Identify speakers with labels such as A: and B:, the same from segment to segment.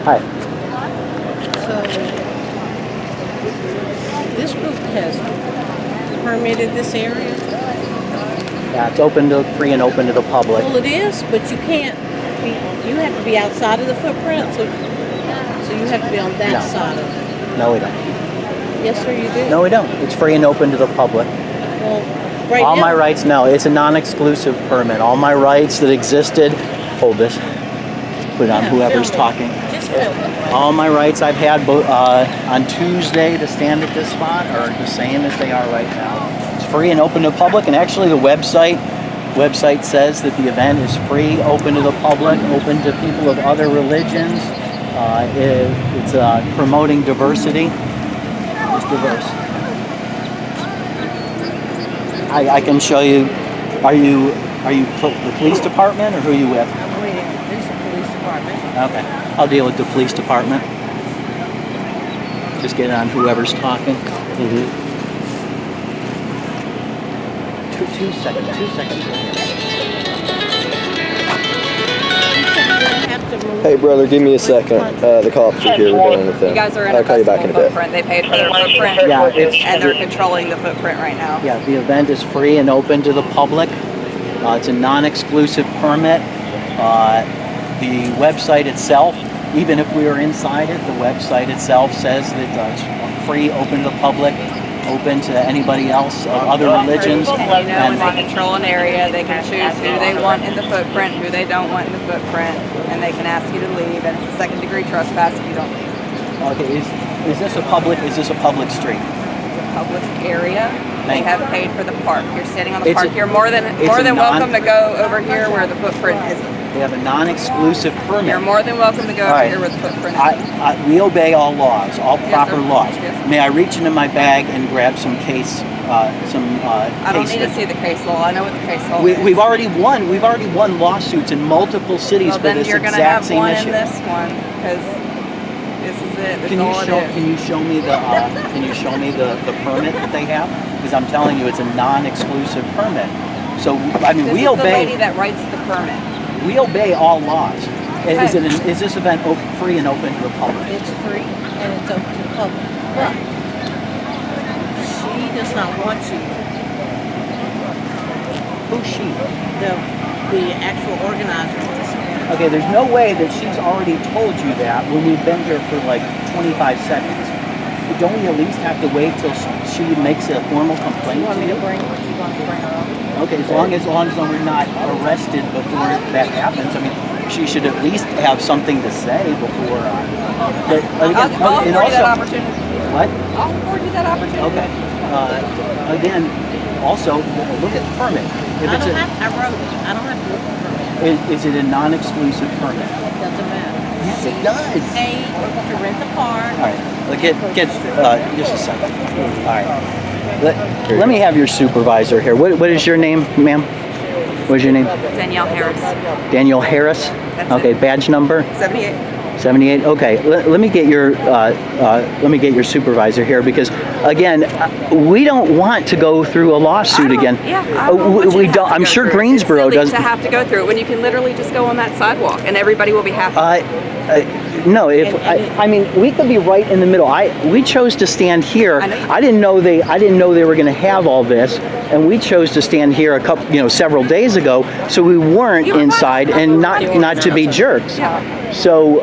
A: Hi.
B: So, this group has permitted this area?
A: Yeah, it's open to free and open to the public.
B: Well, it is, but you can't be, you have to be outside of the footprint, so you have to be on that side of it.
A: No, we don't.
B: Yes, sir, you do.
A: No, we don't. It's free and open to the public.
B: Well, right
A: All
B: now,
A: my rights, no, it's a non-exclusive permit. All my rights that existed, hold this, put it on whoever's talking.
B: Just film it.
A: All my rights I've had on Tuesday to stand at this spot are the same as they are right now. It's free and open to the public, and actually the website says that the event is free, open to the public, open to people of other religions. It's promoting diversity. It's diverse. I can show you. Are you the police department, or who are you with?
B: I'm waiting. There's the police department.
A: Okay, I'll deal with the police department. Just get it on whoever's talking. Two seconds.
C: Hey brother, give me a second. The cops are here. We're dealing with them.
D: You guys are in
C: I'll
D: a
C: call you back
D: festival
C: in a bit.
D: footprint. They paid for their footprint,
A: Yeah,
D: and they're controlling the footprint right now.
A: Yeah, the event is free and open to the public. It's a non-exclusive permit. The website itself, even if we were inside it, the website itself says that it's free, open to the public, open to anybody else, other religions.
D: And you know, when they control an area, they can choose who they want in the footprint, who they don't want in the footprint, and they can ask you to leave. And it's a second-degree trespass if you don't leave.
A: Okay, is this a public street?
D: It's a public area. They have paid for the park. You're sitting on the
A: It's
D: park.
A: a-
D: You're more than
A: it's a
D: welcome to go over here where the footprint isn't.
A: They have a non-exclusive permit.
D: You're more than welcome to go
A: All
D: over
A: right.
D: here where the footprint isn't.
A: We obey all laws, all proper
D: sir.
A: laws.
D: Yes.
A: May I reach into my bag and grab some case,
D: I don't need to see the case law. I know what the case law is.
A: We've already won lawsuits in multiple cities
D: Well,
A: for
D: then
A: this
D: you're going to
A: exact
D: have
A: same
D: one
A: issue.
D: in this one because this is it. This is all it is.
A: Can you show me the permit that they have? Because I'm telling you, it's a non-exclusive permit. So I mean,
D: This
A: we
D: is the
A: obey.
D: lady that writes the permit.
A: We obey all laws.
D: Okay.
A: Is this event free and open to the public?
B: It's free and it's open to the public. But she does not want you.
A: Who's she?
B: The actual organizer of this event.
A: Okay, there's no way that she's already told you that when we've been here for like 25 seconds. Don't we at least have to wait till she makes a formal complaint
B: You want
A: to
B: me
A: you?
B: to bring her up?
A: Okay, as long as we're not arrested before that happens. I mean, she should at least have something to say before. But again,
D: I'll
A: and
D: afford you that
A: also,
D: opportunity.
A: what?
D: I'll afford you that opportunity.
A: Okay. Again, also look at the permit. If
B: I
A: it's
B: don't have, I wrote it. I don't have to look for permit.
A: is it a non-exclusive permit?
B: It doesn't matter.
A: Yes, it does.
B: Pay to rent the park.
A: All right. Get just a second. All right. Let me have your supervisor here. What is your name, ma'am? What is your name?
D: Danielle Harris.
A: Daniel Harris.
D: That's
A: Okay.
D: it.
A: Badge number
D: 78.
A: 78. Okay. Let me get your supervisor here, because again, we don't want to go through a lawsuit again. We don't. I'm sure Greensboro
D: does
A: doesn't.
D: to have to go through it when you can literally just go on that sidewalk and everybody will be happy.
A: No, I mean, we could be right in the middle. We chose to stand here. I didn't know they were going to have all this, and we chose to stand here several days ago, so we weren't inside and not to be jerks.
D: Yeah.
A: So,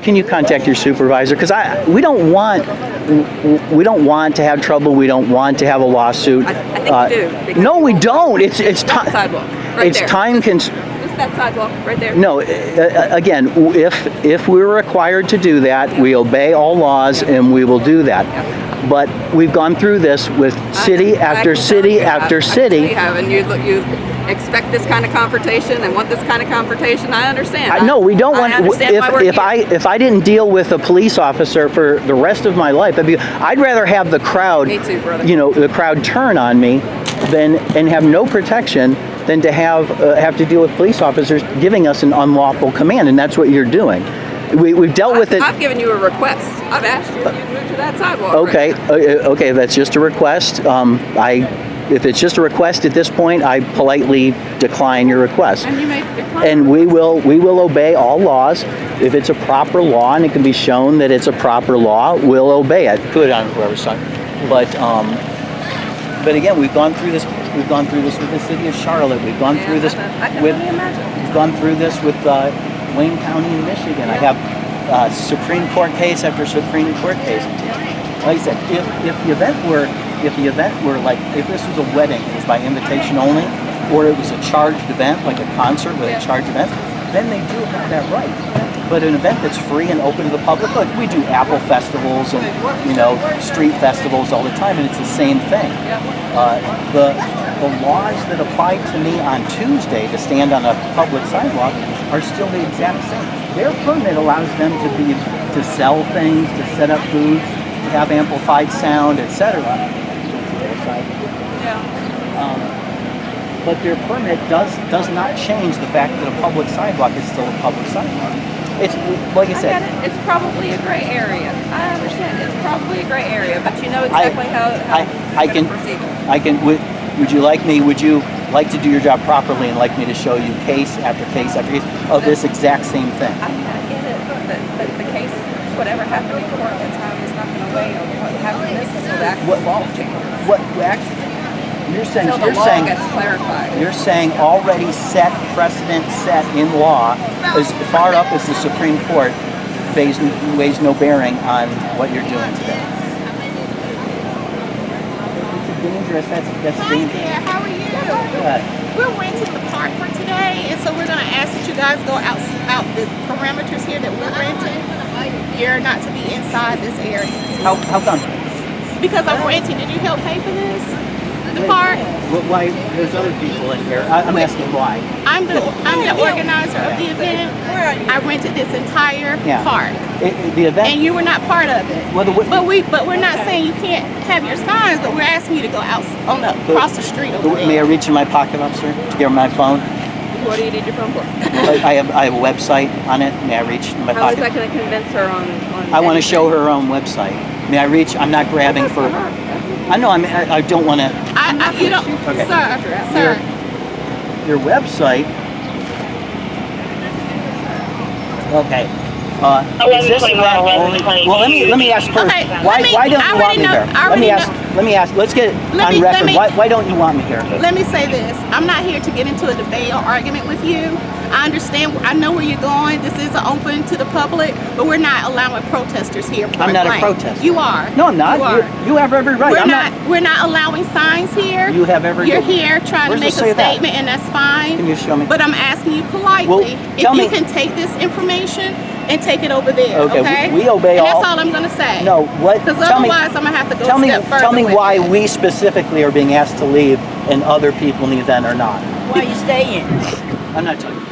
A: can you contact your supervisor? Because we don't want to have trouble. We don't want to have a lawsuit.
D: I think you do.
A: No, we don't. It's time.
D: Sidewalk. Right
A: It's
D: there.
A: time
D: That sidewalk right there.
A: No, again, if we're required to do that, we obey all laws and we will do that. But we've gone through this with city after city after city.
D: You have, and you expect this kind of confrontation and want this kind of confrontation. I understand.
A: No, we don't want.
D: I understand why we're here.
A: If I didn't deal with a police officer for the rest of my life, I'd rather have the crowd.
D: Me too, brother.
A: The crowd turn on me, and have no protection than to have to deal with police officers giving us an unlawful command, and that's what you're doing. We've dealt with it.
D: I've given you a request. I've asked you if you'd move to that sidewalk.
A: Okay, okay, that's just a request. if it's just a request at this point, I politely decline your request.
B: And you may decline.
A: And we will obey all laws. If it's a proper law and it can be shown that it's a proper law, we'll obey it. Put it on whoever's side. But again, we've gone through this. We've gone through this with the city of Charlotte. We've gone through this
D: I can
A: with.
D: only imagine.
A: We've gone through this with Wayne County in Michigan. I have Supreme Court case after Supreme Court case. Like I said, if the event were like, if this was a wedding, it was by invitation only, or it was a charged event, like a concert with a charged event, then they do have that right. But an event that's free and open to the public, like we do Apple festivals and street festivals all the time, and it's the same thing. The laws that applied to me on Tuesday to stand on a public sidewalk are still the exact same. Their permit allows them to sell things, to set up booths, to have amplified sound, etc. But their permit does not change the fact that a public sidewalk is still a public sidewalk. It's like I said.
D: I get it. It's probably a gray area. I understand. It's probably a gray area, but you know exactly how
A: I can
D: proceed.
A: Would you like to do your job properly and like me to show you case after case after case of this exact same thing?
D: I get it, but the case, whatever happened in court, that's how it's not going to weigh on what happened in this until the actual law changes.
A: What actually? You're saying
D: Until the law gets clarified.
A: You're saying already set precedent set in law as far up as the Supreme Court weighs no bearing on what you're doing today. It's dangerous. That's
E: Hi
A: dangerous.
E: there, how are you? We're renting the park for today, and so we're going to ask that you guys go out the parameters here that we're renting. You're not to be inside this area.
A: How come?
E: Because I'm renting. Did you help pay for this? The park?
A: Why? There's other people in here. I'm asking why.
E: I'm the organizer of the event. I rented this entire park,
A: The event.
E: and you were not part of it.
A: Well,
E: But we're not saying you can't have your signs, but we're asking you to go out across the street over there.
A: May I reach in my pocket, officer, to give her my phone?
D: What do you need your phone for?
A: I have a website on it. May I reach in my
D: How is
A: pocket?
D: that going to convince her on
A: I want to show her own website. May I reach? I'm not grabbing for. I know. I don't want to.
E: You don't,
A: Okay.
E: sir.
A: Your website. Okay. Is this event only? Well, let me ask first.
E: Okay,
A: Why don't you want me here? Let me ask. Let's get on record. Why don't you want me here?
E: Let me say this. I'm not here to get into a debate or argument with you. I understand. I know where you're going. This is open to the public, but we're not allowing protesters here.
A: I'm not a protester.
E: You are.
A: No, I'm not.
E: You are.
A: You have every right.
E: We're not allowing signs here.
A: You have every.
E: You're here trying to make a statement, and that's fine.
A: Can you show me?
E: But I'm asking you politely
A: Well, tell
E: if you
A: me.
E: can take this information and take it over there. Okay.
A: We obey
E: and
A: all.
E: That's all I'm gonna say.
A: No, what?
E: Because
A: Tell me.
E: otherwise, I'm gonna have to go
A: Tell
E: a
A: me,
E: step further.
A: tell me
E: with
A: why
E: it.
A: we specifically are being asked to leave and other people in the event are not.
B: Why you staying?
A: I'm not talking.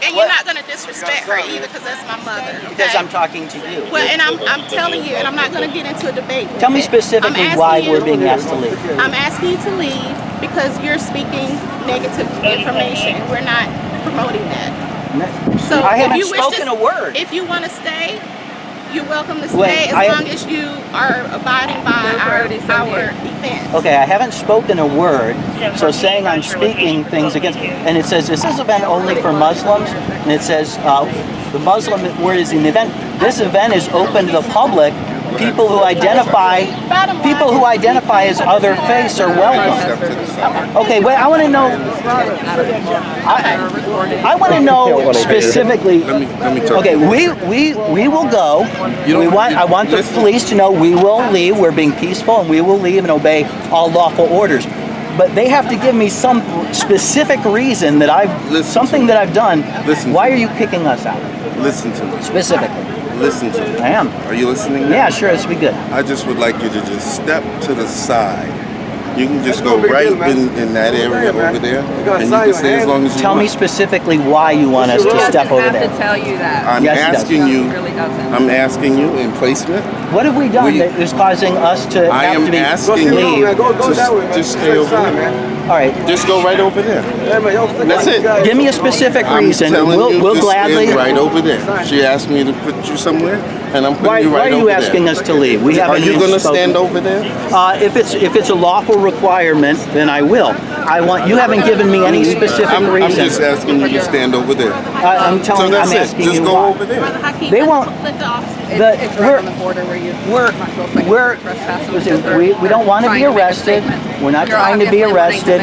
E: And you're not gonna disrespect her either, because that's my mother. Okay?
A: Because I'm talking to you.
E: Well, and I'm telling you, and I'm not gonna get into a debate. With
A: Tell me
E: it.
A: specifically
E: I'm asking
A: why
E: you-
A: we're being asked to leave.
E: I'm asking you to leave because you're speaking negative information. We're not promoting that. So
A: I
E: if
A: haven't
E: you wish
A: spoken a word.
E: If you want to stay, you're welcome to stay
A: Wait,
E: as long as you are abiding by our event.
A: Okay, I haven't spoken a word, so saying I'm speaking things against, and it says this is event only for Muslims, and it says the Muslim word is an event. This event is open to the public. People who identify as other faiths are welcome. Okay, wait. I want to know. I want to know specifically.
F: Let me talk.
A: Okay, we will go. I want the police to know we will leave. We're being peaceful, and we will leave and obey all lawful orders. But they have to give me some specific reason that that I've done. Why are you kicking us out?
F: Listen to me.
A: Specifically.
F: Listen to me.
A: I am.
F: Are you listening now?
A: Yeah, sure. This will be good.
F: I just would like you to just step to the side. You can just go right in that area over there, and you can stay as long as you
A: Tell
F: want.
A: me specifically why you want us to step over
D: He
A: there.
D: doesn't have to tell you that.
F: I'm
A: Yes, he does.
F: asking you.
D: He really doesn't.
F: I'm asking you in placement.
A: What have we done that is causing us to
F: I
A: have
F: am
A: to be
F: asking you
A: leave?
F: to just stay over there.
A: All right.
F: Just go right over there. That's it.
A: Give me a specific reason.
F: I'm telling you,
A: We'll
F: just
A: gladly.
F: stand right over there. She asked me to put you somewhere, and I'm putting you
A: Why
F: right
A: are
F: over
A: you asking
F: there.
A: us to leave? We
F: Are
A: haven't
F: you
A: even
F: going to
A: spoken.
F: stand over there?
A: If it's a lawful requirement, then I will. You haven't given me any specific
F: I'm
A: reason.
F: just asking you to stand over there.
A: I'm
F: So
A: telling.
F: that's
A: I'm
F: it.
A: asking
F: Just
A: you
F: go
A: why.
F: over there.
A: They won't.
E: Let the officers.
D: It's right on the border where you.
A: We're listen, we don't want to be arrested. We're not trying to be arrested.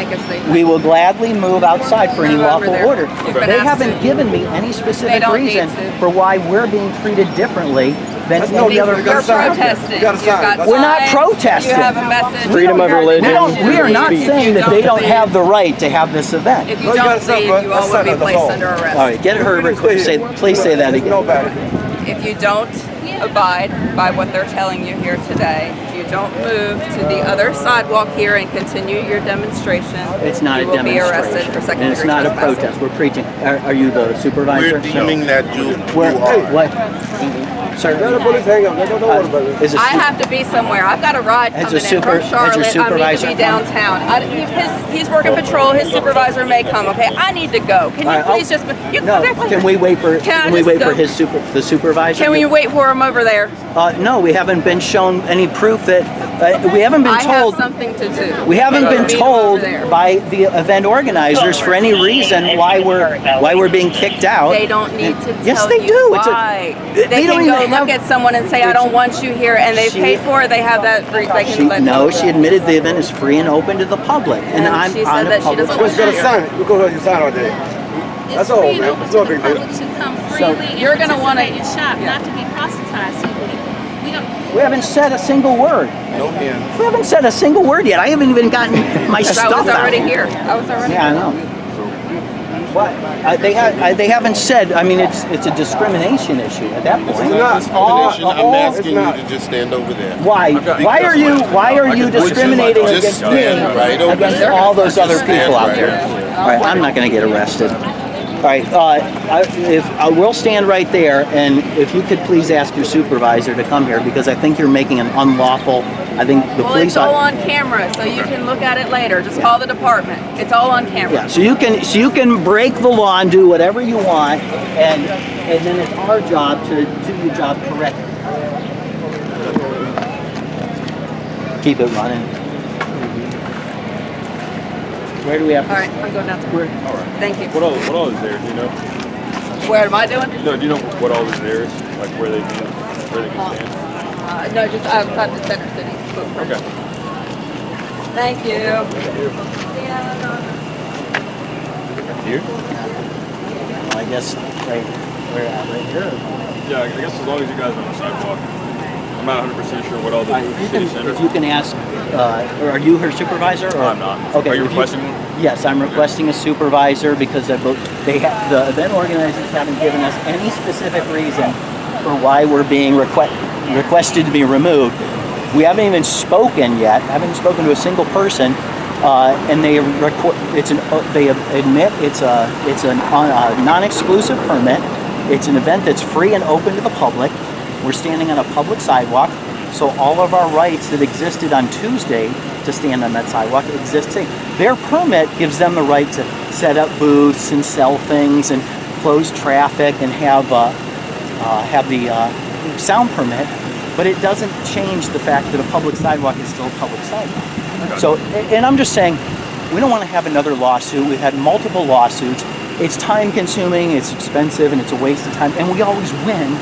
A: We will gladly move outside for any lawful order. They haven't given me any specific
D: don't need
A: reason
D: to.
A: for why we're being treated differently than any other
D: You're
A: person out there.
D: protesting. You've got
A: We're not
D: signs,
A: protesting.
D: You have a message.
C: Freedom of religion.
A: We are not
C: Speech.
A: saying that they don't have the right to have this event.
D: If you don't leave, you all will be placed under arrest.
A: All right, get her. Please say that again.
D: If you don't abide by what they're telling you here today, if you don't move to the other sidewalk here and continue your demonstration,
A: It's not
D: you
A: a
D: will be
A: demonstration.
D: arrested for second
A: And it's
D: degree
A: not a
D: trespassing.
A: protest. We're preaching. Are you the supervisor?
F: We're deeming that you
A: Where,
F: are.
A: what? Sir, is
D: I have to be somewhere. I've got a ride
A: As a
D: coming in
A: super-
D: from
A: as your
D: Charlotte. I need
A: supervisor
D: to be downtown. He's working patrol. His supervisor may come. Okay, I need to go. Can you please just? You,
A: No, can we wait for?
D: Can I
A: Can we
D: just
A: wait for
D: go?
A: the supervisor?
D: Can we wait for him over there?
A: No, we haven't been shown any proof that. We haven't been
D: I
A: told.
D: have something to do.
A: We haven't been
D: Meet him
A: told
D: over there.
A: by the event organizers for any reason why we're being kicked out.
D: They don't need to
A: Yes,
D: tell
A: they
D: you
A: do.
D: why.
A: They
D: They
A: don't
D: can go
A: even
D: look
A: have-
D: at someone and say, I don't want you here, and they've
A: She-
D: paid for it. They have that. They can let them
A: She admitted the event is free and open to the public, and
D: And
A: I'm
D: she
A: on
D: said
A: a
D: that she
A: public.
D: doesn't want
C: Got a sign. Look what you sign right there.
E: It's
C: That's all,
E: free and
C: man.
E: open
C: It's
E: to
C: no
E: the
C: big deal.
E: public to come freely
D: You're
E: and
D: gonna wanna-
E: participate and shop, not to be proselytized. So we don't.
A: We haven't said a single word.
F: No hands.
A: We haven't said a single word yet. I haven't even gotten my
D: I
A: stuff
D: was already
A: out.
D: here. I was already
A: Yeah, I know. What? They haven't said. I mean, it's a discrimination issue at that point.
F: Discrimination. I'm
A: all-
F: asking you to just stand over there.
A: Why? Why are you discriminating
F: Just
A: against me
F: stand right over
A: against
F: there.
A: all those other
F: Just stand
A: people out
F: right
A: there?
F: there.
A: All right, I'm not going to get arrested. All right, we'll stand right there, and if you could please ask your supervisor to come here, because I think you're making an unlawful. I think the
D: Well,
A: police.
D: it's all on camera, so you can look at it later. Just call the department. It's all on camera.
A: Yeah, so you can break the law and do whatever you want, and then it's our job to do your job correctly. Keep it running. Where do we have to?
D: All right, I'm going downstairs. Thank you.
G: What all is there? Do you know?
D: Where am I doing?
G: No, do you know what all is there? Like where they can stand?
D: No, just outside the center city footprint.
G: Okay.
D: Thank you.
G: Here?
A: Well, I guess right here.
G: Yeah, I guess as long as you guys are on the sidewalk. I'm not 100% sure what all the city center.
A: If you can ask, or are you her supervisor? Or?
G: I'm not.
A: Okay.
G: Are you
A: if
G: requesting one?
A: Yes, I'm requesting a supervisor because the event organizers haven't given us any specific reason for why we're being requested to be removed. We haven't even spoken yet. Haven't spoken to a single person, and they admit it's a non-exclusive permit. It's an event that's free and open to the public. We're standing on a public sidewalk, so all of our rights that existed on Tuesday to stand on that sidewalk exist today. Their permit gives them the right to set up booths and sell things and close traffic and have the sound permit, but it doesn't change the fact that a public sidewalk is still a public sidewalk. So, and I'm just saying, we don't want to have another lawsuit. We've had multiple lawsuits. It's time consuming, it's expensive, and it's a waste of time, and we always win.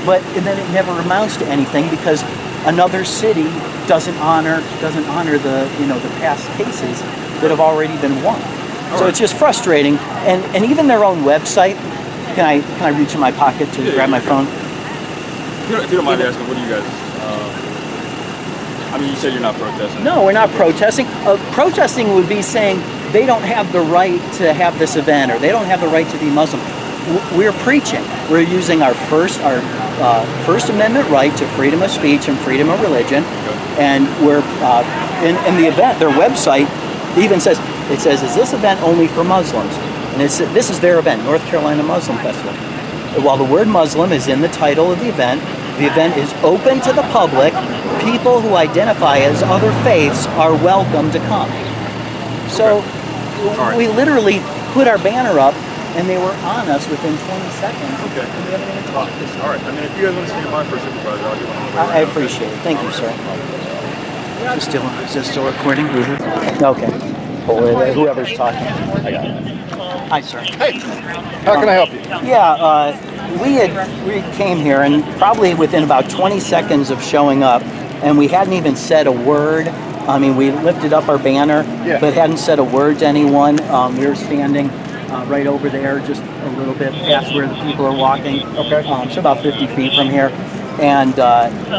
A: But and then it never amounts to anything because another city doesn't honor the past cases that have already been won. So it's just frustrating, and even their own website. Can I reach in my pocket to grab my phone?
G: If you don't mind asking, what do you guys? I mean, you said you're not protesting.
A: No, we're not protesting. Protesting would be saying they don't have the right to have this event, or they don't have the right to be Muslim. We're preaching. We're using our First Amendment right to freedom of speech and freedom of religion, and we're in the event. Their website even says, is this event only for Muslims? And this is their event, North Carolina Muslim Festival. While the word Muslim is in the title of the event is open to the public. People who identify as other faiths are welcome to come. So
G: All right.
A: we literally put our banner up, and they were on us within 20 seconds.
G: Okay.
A: And we haven't even talked this
G: All right. I mean, if you guys want to stand by for a supervisor, I'll get one on the way
A: I
G: right now.
A: appreciate it. Thank you, sir. Is this still recording? Okay. Whoever's talking.
C: I got it.
A: Hi, sir.
C: Hey, how can I help you?
A: Yeah, we came here, and probably within about 20 seconds of showing up, and we hadn't even said a word. I mean, we lifted up our banner,
C: Yeah.
A: but hadn't said a word to anyone. We were standing right over there, just a little bit past where the people are walking.
C: Okay.
A: So about 50 feet from here, and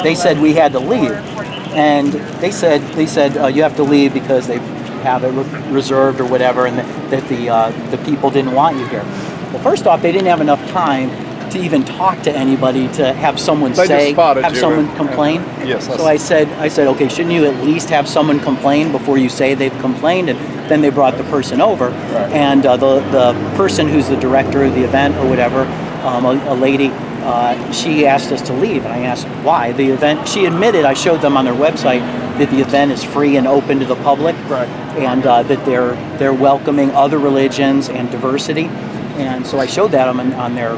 A: they said we had to leave, and they said you have to leave because they have it reserved or whatever, and that the people didn't want you here. Well, first off, they didn't have enough time to even talk to anybody to have someone
C: They just spotted
A: have
C: you
A: someone
C: and-
A: complain.
C: Yes,
A: So I said, okay, shouldn't you at least have someone complain before you say they've complained? And then they brought the person over,
C: Right.
A: and the person who's the director of the event or whatever, a lady, she asked us to leave, and I asked why. The event, she admitted, I showed them on their website that the event is free and open to the public,
C: Right.
A: and that they're welcoming other religions and diversity. And so I showed that on their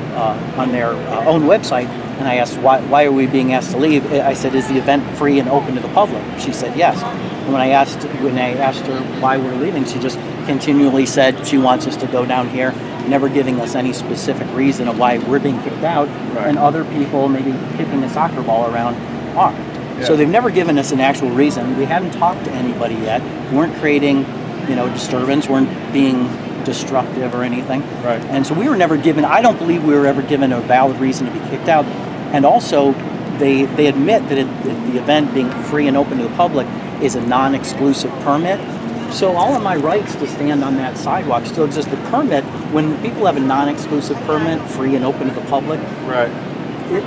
A: own website, and I asked why are we being asked to leave? I said, is the event free and open to the public? She said yes. And when I asked her why we're leaving, she just continually said she wants us to go down here, never giving us any specific reason of why we're being kicked out,
C: Right.
A: and other people maybe kicking a soccer ball around are.
C: Yeah.
A: So they've never given us an actual reason. We haven't talked to anybody yet. We weren't creating, disturbance. Weren't being destructive or anything.
C: Right.
A: And so we were never given, I don't believe we were ever given a valid reason to be kicked out. And also, they admit that the event being free and open to the public is a non-exclusive permit. So all of my rights to stand on that sidewalk still exist. The permit, when people have a non-exclusive permit, free and open to the public,
C: Right.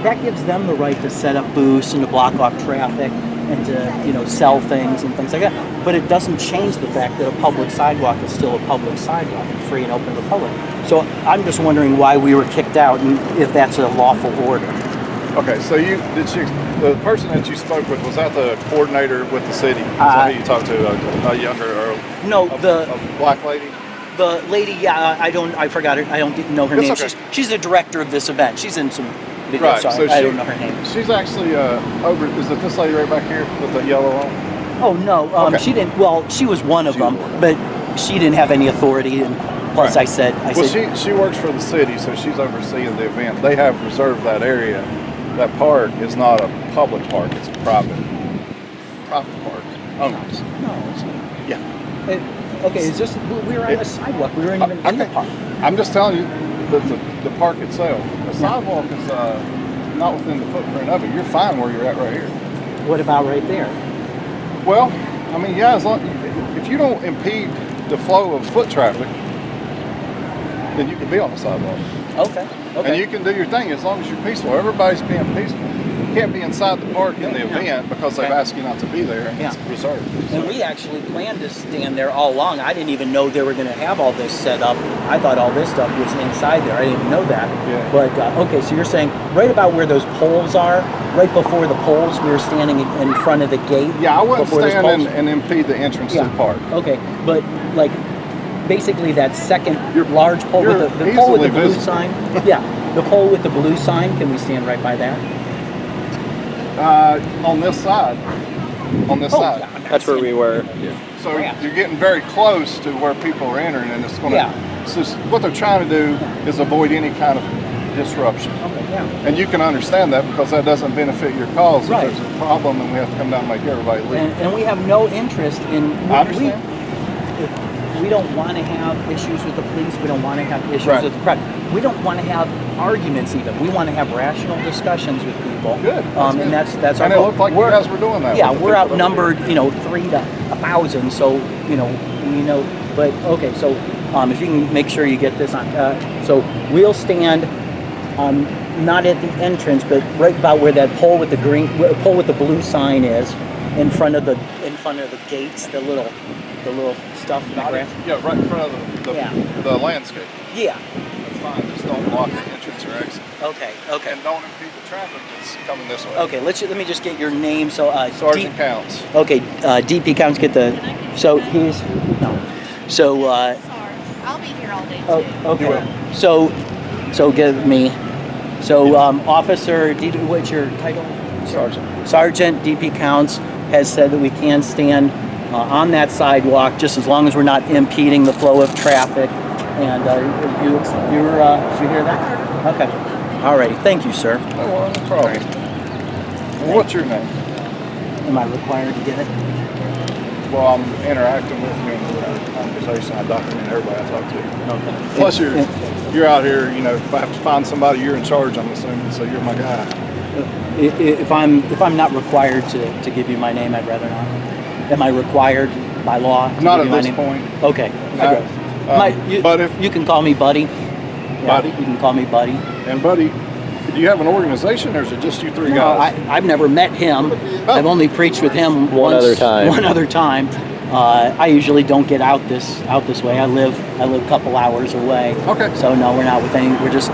A: that gives them the right to set up booths and to block off traffic and to sell things and things like that. But it doesn't change the fact that a public sidewalk is still a public sidewalk, free and open to the public. So I'm just wondering why we were kicked out and if that's a lawful order.
C: Okay, so the person that you spoke with, was that the coordinator with the city? Is that who you talked to, a younger or
A: No,
C: a black lady?
A: the lady, I forgot her. I don't know her
C: That's
A: name.
C: okay.
A: She's the director of this event. She's in some videos.
C: Right,
A: So
C: so
A: I don't know her name.
C: She's actually over, is it this lady right back here with the yellow on?
A: Oh no,
C: Okay.
A: she didn't. Well, she was one of
C: She was
A: them,
C: one.
A: but she didn't have any authority. And plus,
C: Right.
A: I
C: Well,
A: said,
C: she works for the city, so she's overseeing the event. They have reserved that area. That park is not a public park; it's a private park.
A: no, it's not.
C: Yeah.
A: Okay, it's just we were on the sidewalk. We weren't even in the
C: Okay.
A: park.
C: I'm just telling you that the park itself, the sidewalk is not within the footprint of it. You're fine where you're at right here.
A: What about right there?
C: Well, I mean, yeah, if you don't impede the flow of foot traffic, then you can be on the sidewalk.
A: Okay.
C: And you can do your thing as long as you're peaceful. Everybody's being peaceful. You can't be inside the park in the event because they've
A: Okay.
C: asked you not to be there, and it's
A: Yeah.
C: reserved.
A: And we actually planned to stand there all along. I didn't even know they were going to have all this set up. I thought all this stuff was inside there. I didn't even know that.
C: Yeah.
A: But okay, so you're saying right about where those poles are, right before the poles, we were standing in front of the gate.
C: Yeah, I wouldn't
A: before those
C: stand
A: poles?
C: and impede the entrance to the park.
A: Okay, but like basically that second
C: You're-
A: large pole
C: you're
A: with the pole with the
C: easily
A: blue
C: visible.
A: sign. Yeah, the pole with the blue sign. Can we stand right by that?
C: On this side. On this
A: Oh,
C: side.
A: yeah, I'm not
C: That's where
A: standing-
C: we were. So
A: Yeah.
C: you're getting very close to where people are entering, and it's going to.
A: Yeah.
C: So what they're trying to do is avoid any kind of disruption.
A: Okay, yeah.
C: And you can understand that because that doesn't benefit your cause.
A: Right.
C: If there's a problem, and we have to come down and make everybody leave.
A: And we have no interest in.
C: I understand.
A: We don't want to have issues with the police. We don't want to have issues
C: Right.
A: with the press. We don't want to have arguments even. We want to have rational discussions with people.
C: Good. Good.
A: And that's our
C: And it
A: goal.
C: looked like you guys were doing that.
A: Yeah,
C: with the
A: we're
C: people that were
A: outnumbered, 3 to 1,000. So we know. But okay, so if you can make sure you get this on. So we'll stand. Not at the entrance, but right about where that pole with the pole with the blue sign is, in front of the gates, the little stuff in the
C: there.
A: grass.
C: Yeah, right in front of the landscape.
A: Yeah.
C: That's fine. Just don't block the entrance or exit.
A: Okay.
C: And don't impede the traffic that's coming this way.
A: Okay. Let me just get your name. So
C: Sergeant Counts.
A: Okay. DP Counts. Get the. So he's no. So,
E: Sorry. I'll be here all day too.
A: oh, okay. So give me. So, Officer, what's your title? Sergeant DP Counts has said that we can stand on that sidewalk just as long as we're not impeding the flow of traffic. And you hear that? Okay. All righty. Thank you, sir.
C: No problem. Well, what's your name?
A: Am I required to get it?
C: Well, I'm interacting with you in the conversation. I document everybody I talk to.
A: Okay.
C: Plus, you're out here. You know, if I have to find somebody, you're in charge. I'm assuming, so you're my guy.
A: If I'm not required to give you my name, I'd rather not. Am I required by law to
C: Not
A: give you
C: at
A: my
C: this
A: name?
C: point.
A: Okay.
C: No. But if
A: you can call me Buddy.
C: Buddy?
A: Yeah, you can call me Buddy.
C: and buddy, do you have an organization, or is it just you three
A: No,
C: guys?
A: I've never met him. I've only preached with him
H: One other time.
A: One other time. I usually don't get out this way. I live a couple hours away.
C: Okay.
A: So no, we're not with any. We're just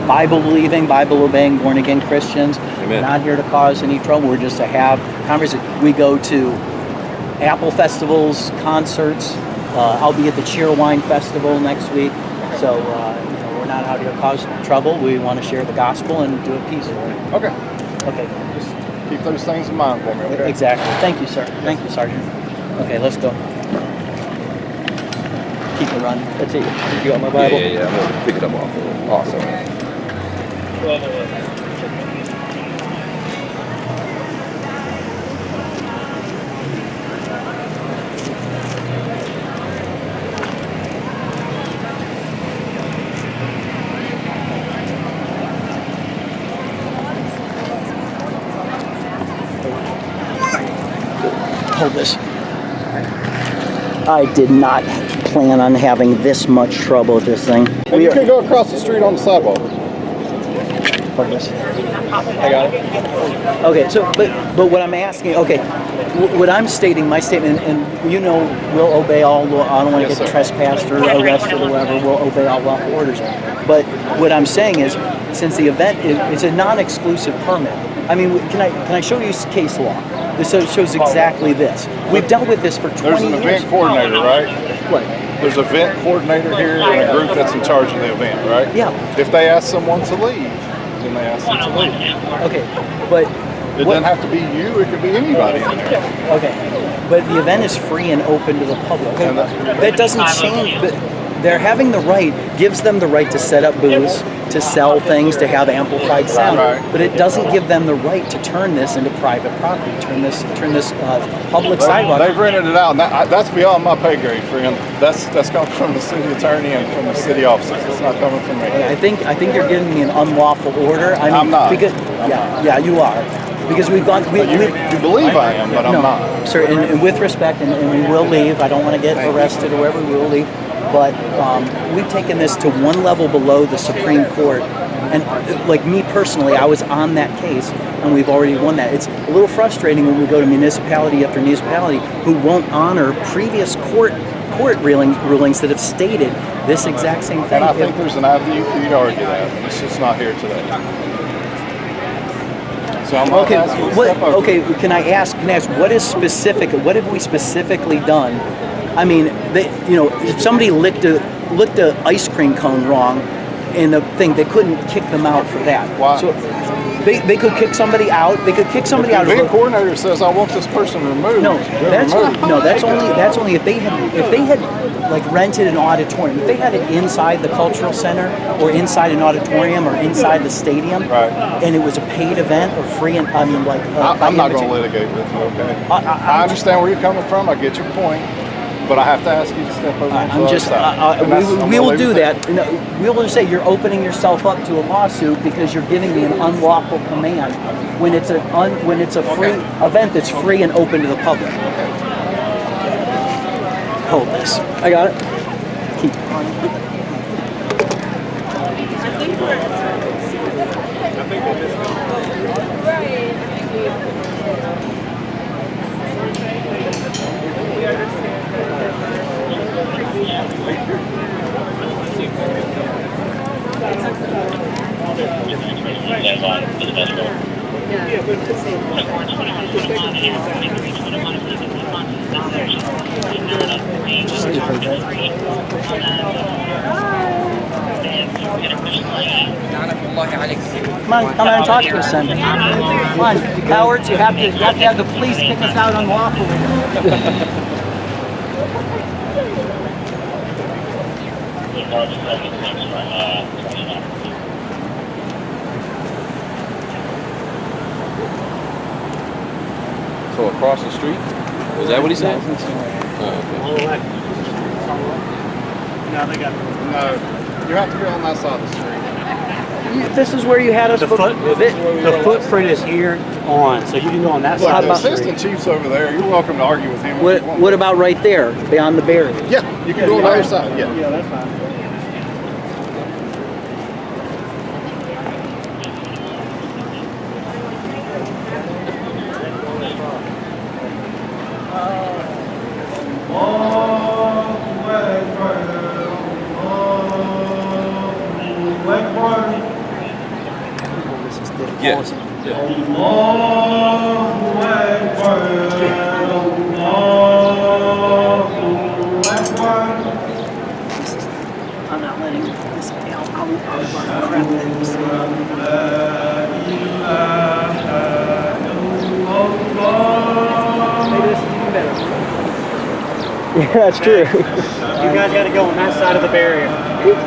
A: Bible believing, Bible obeying, born again Christians.
H: Amen.
A: We're not here to cause any trouble. We're just to have conversation. We go to Apple festivals, concerts. I'll be at the Cheerwine Festival next week. So we're not out here to cause trouble. We want to share the gospel and do it peacefully.
C: Okay.
A: Okay.
C: Just keep those things in mind for me, okay?
A: Exactly. Thank you, sir. Thank you, Sergeant. Okay, let's go. Keep it running. That's it. You got my Bible?
H: Yeah. I'm gonna pick it up off. Awesome.
A: Hold this. I did not plan on having this much trouble with this thing.
C: And you can go across the street on the sidewalk.
A: Hold this.
C: I got it.
A: Okay, so but what I'm asking, okay, what I'm stating, my statement, and we'll obey all law. I don't want to
C: Yes,
A: get
C: sir.
A: trespassed or arrested or whatever. We'll obey all lawful orders. But what I'm saying is, since the event it's a non-exclusive permit. I mean, can I show you case law? This shows exactly this. We've dealt with this for 20
C: There's an
A: years.
C: event coordinator, right?
A: What?
C: There's an event coordinator here and a group that's in charge of the event, right?
A: Yeah.
C: If they ask someone to leave, then they ask them to leave.
A: Okay, but
C: It doesn't have to be you, it could be anybody in there.
A: okay, but the event is free and open to the public.
C: And that-
A: That doesn't change. But they're having the right, gives them the right to set up booths, to sell things, to have amplified sound.
C: Right.
A: But it doesn't give them the right to turn this into private property, turn this public sidewalk.
C: They've rented it out, and that's beyond my pay grade, friend. That's coming from the city attorney and from the city officers. It's not coming from me.
A: I think you're giving me an unlawful order. I mean,
C: I'm not.
A: Because, yeah, you are. Because we've gone.
C: You believe I am, but I'm
A: no,
C: not.
A: sir. And with respect, and we will leave. I don't want to get arrested or whatever. We will leave. But we've taken this to one level below the Supreme Court. And like me personally, I was on that case, and we've already won that. It's a little frustrating when we go to municipality after municipality who won't honor previous court rulings that have stated this exact same thing.
C: And I think there's an avenue for you to argue that. It's just not here today. So I'm not asking you to step over.
A: Okay, can I ask what is specific? What have we specifically done? I mean, if somebody licked a ice cream cone wrong in the thing, they couldn't kick them out for that.
C: Why?
A: So they could kick somebody out. They could kick somebody out.
C: The event coordinator says I want this person removed.
A: No,
C: they're removed.
A: that's only if they had like rented an auditorium. If they had it inside the cultural center or inside an auditorium or inside the stadium,
C: Right.
A: and it was a paid event or free, and I mean like
C: I'm not going to litigate with you, okay? I understand where you're coming from. I get your point. But I have to ask you to step over to the
A: I'm
C: other
A: just,
C: side.
A: we will do that. We will just say you're opening yourself up to a lawsuit because you're giving me an unlawful command when it's a free event that's free and open to the public. Hold this. I got it. Keep Come on, come on and talk to us then. Come on, you cowards, you have to have the police kick us out unlawfully.
H: So across the street? Was that what he said?
C: No, you have to be on that side of the street.
A: This is where you had us.
I: The footprint is here on, so you can go on that
C: Look,
I: side.
C: the assistant chief's over there. You're welcome to argue with him. if you want.
A: What about right there, beyond the barrier?
C: Yeah, you can go on the other side. Yeah.
I: Yeah, that's fine.
H: Yeah.
A: I'm not letting this out. I'll crap things.
I: Yeah, that's true. You guys got to go on that side of the barrier.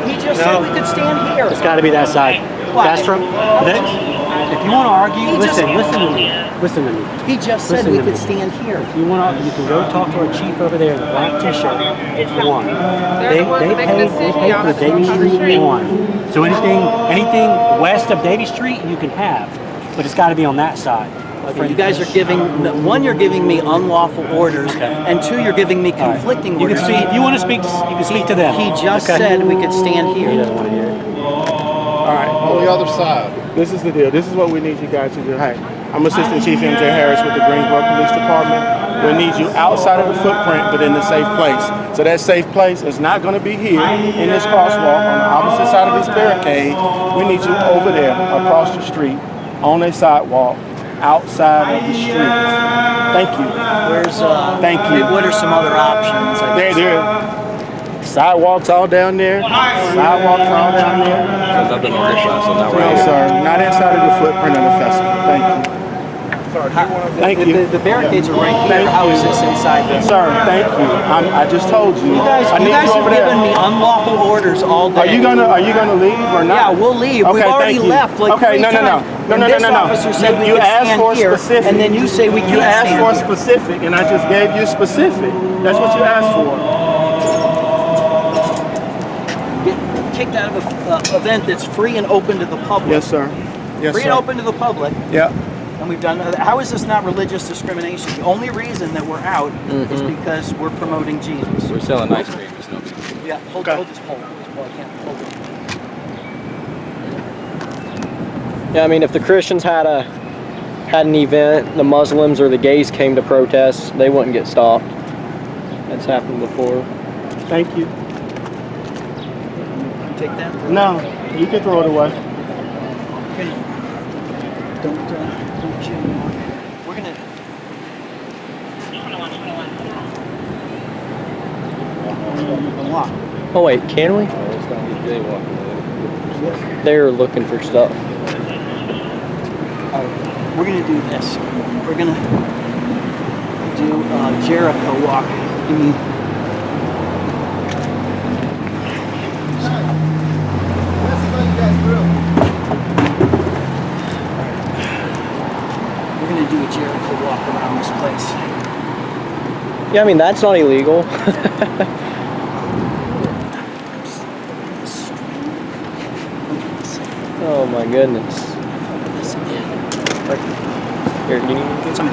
A: He just said we could stand here.
I: It's got to be that side.
A: Why?
I: That's from. If you want to argue,
A: He just-
I: listen to me. Listen to me.
A: He just said
I: Listen
A: we
I: to
A: could
I: me.
A: stand here.
I: If you want to, you can go talk to our chief over there in the black t-shirt if you want.
D: They're the ones that make a
I: They
D: decision
I: pay
D: on
I: for
D: the
I: Davy Street
D: street.
I: on. So anything west of Davy Street you can have, but it's got to be on that side.
A: Okay, you guys are giving, one, you're giving me unlawful orders, and two, you're giving me conflicting
I: You can
A: orders.
I: speak. If you want to speak, you can speak to them.
A: He just
I: Okay.
A: said we could stand
I: He
A: here.
I: doesn't want to hear it.
J: All right,
C: On the other side.
J: this is the deal. This is what we need you guys to do. Hey, I'm Assistant Chief MJ Harris with the Greensboro Police Department. We need you outside of the footprint, but in the safe place. So that safe place is not going to be here in this crosswalk on the opposite side of this barricade. We need you over there across the street on a sidewalk outside of the street. Thank you.
A: Where's,
J: Thank you.
A: what are some other options? I guess?
J: There. Sidewalks all down there. Sidewalks all down there.
H: Because I've been on this side, so not
J: No,
H: right here.
J: sir. Not inside of the footprint of the festival. Thank you. Thank you.
A: The barricades are right here. How is this inside this?
J: Sir, thank you. I just told you.
A: You guys
J: I need
A: have
J: you over there.
A: given me unlawful orders all day.
J: Are you gonna leave or not?
A: Yeah, we'll leave. We've
J: Okay,
A: already
J: thank you.
A: left like
J: okay,
A: three
J: no,
A: times.
J: No,
A: And
J: no,
A: this
J: no, no, no.
A: officer said we
J: you
A: could
J: asked
A: stand
J: for
A: here,
J: specific.
A: and then you say we can't
J: You asked
A: stand
J: for
A: here.
J: specific, and I just gave you specific. That's what you asked for.
A: Get kicked out of an event that's free and open to the public.
J: Yes, sir. Yes,
A: Free
J: sir.
A: and open to the public.
J: Yeah.
A: And we've done. How is this not religious discrimination? The only reason that we're out is because we're promoting Jesus.
H: We're selling ice cream. It's no big deal.
A: Yeah, hold
J: Okay.
A: this pole. Hold this pole. I can't hold it.
K: Yeah, I mean, if the Christians had an event, the Muslims or the gays came to protest, they wouldn't get stopped. That's happened before.
J: Thank you.
A: You take that.
J: No, you can throw it away.
A: Okay. Don't jaywalk. We're gonna. Unlock.
K: Oh wait, can we? They're looking for stuff.
A: We're gonna do this. We're gonna do Jericho walk. Give me. We're gonna do a Jericho walk around this place.
K: Yeah, I mean, that's not illegal. Oh my goodness.
A: This again.
K: Here, you need to get
A: Some.